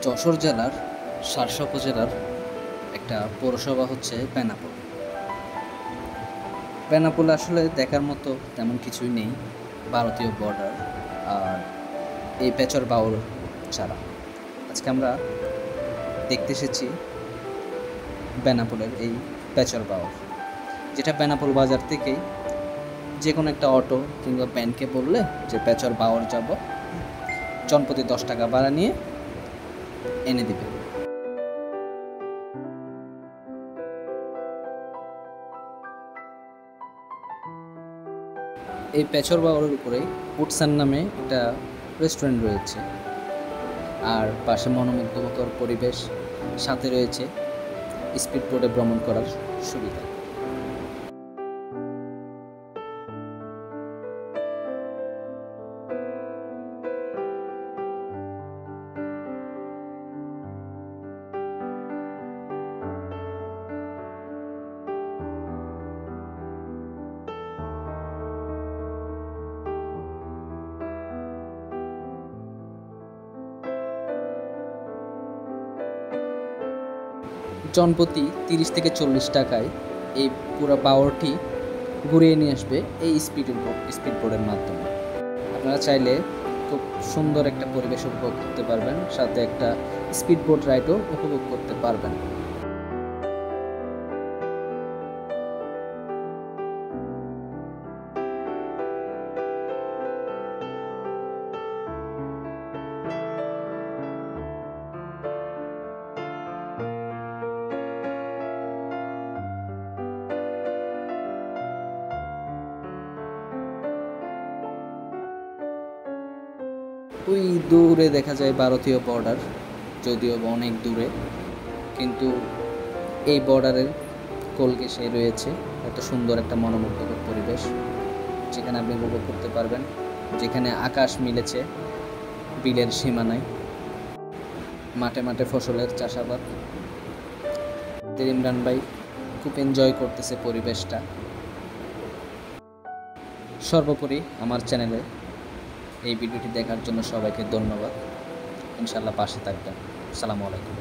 যশোর জেলার শার্শা উপজেলার একটা পৌরসভা হচ্ছে বেনাপোল। বেনাপোল আসলে দেখার মতো তেমন কিছুই নেই, ভারতীয় বর্ডার আর এই পেচর বাউল ছাড়া। আজকে আমরা দেখতে এসেছি বেনাপোলের এই পেচর বাউল, যেটা বেনাপোল বাজার থেকেই যে কোনো একটা অটো কিংবা ব্যানকে বললে যে পেচর বাউল যাব, জনপ্রতি 10 টাকা ভাড়া নিয়ে এনে দিবে। এই পেচর বাউলের উপরে উটসান নামে একটা রেস্টুরেন্ট রয়েছে, আর পাশে মনোমুগ্ধকর পরিবেশ, সাথে রয়েছে স্পিড বোটে ভ্রমণ করার সুবিধা। জনপ্রতি 30 থেকে 40 টাকায় এই পুরো বাওরটি ঘুরিয়ে নিয়ে আসবে এই স্পিড বোটের মাধ্যমে। আপনারা চাইলে খুব সুন্দর একটা পরিবেশ উপভোগ করতে পারবেন, সাথে একটা স্পিড বোট রাইডও উপভোগ করতে পারবেন। ওই দূরে দেখা যায় ভারতীয় বর্ডার, যদিও বা অনেক দূরে, কিন্তু এই বর্ডারের কোল ঘেঁষে রয়েছে এত সুন্দর একটা মনোমুগ্ধকর পরিবেশ, যেখানে আপনি উপভোগ করতে পারবেন, যেখানে আকাশ মিলেছে বিলের সীমানায়, মাঠে মাঠে ফসলের চাষাবাদ। ইমরান ভাই খুব এনজয় করতেছে পরিবেশটা। সর্বোপরি আমার চ্যানেলে এই ভিডিওটি দেখার জন্য সবাইকে ধন্যবাদ। ইনশাআল্লাহ পাশে থাকবেন। আসসালামু আলাইকুম।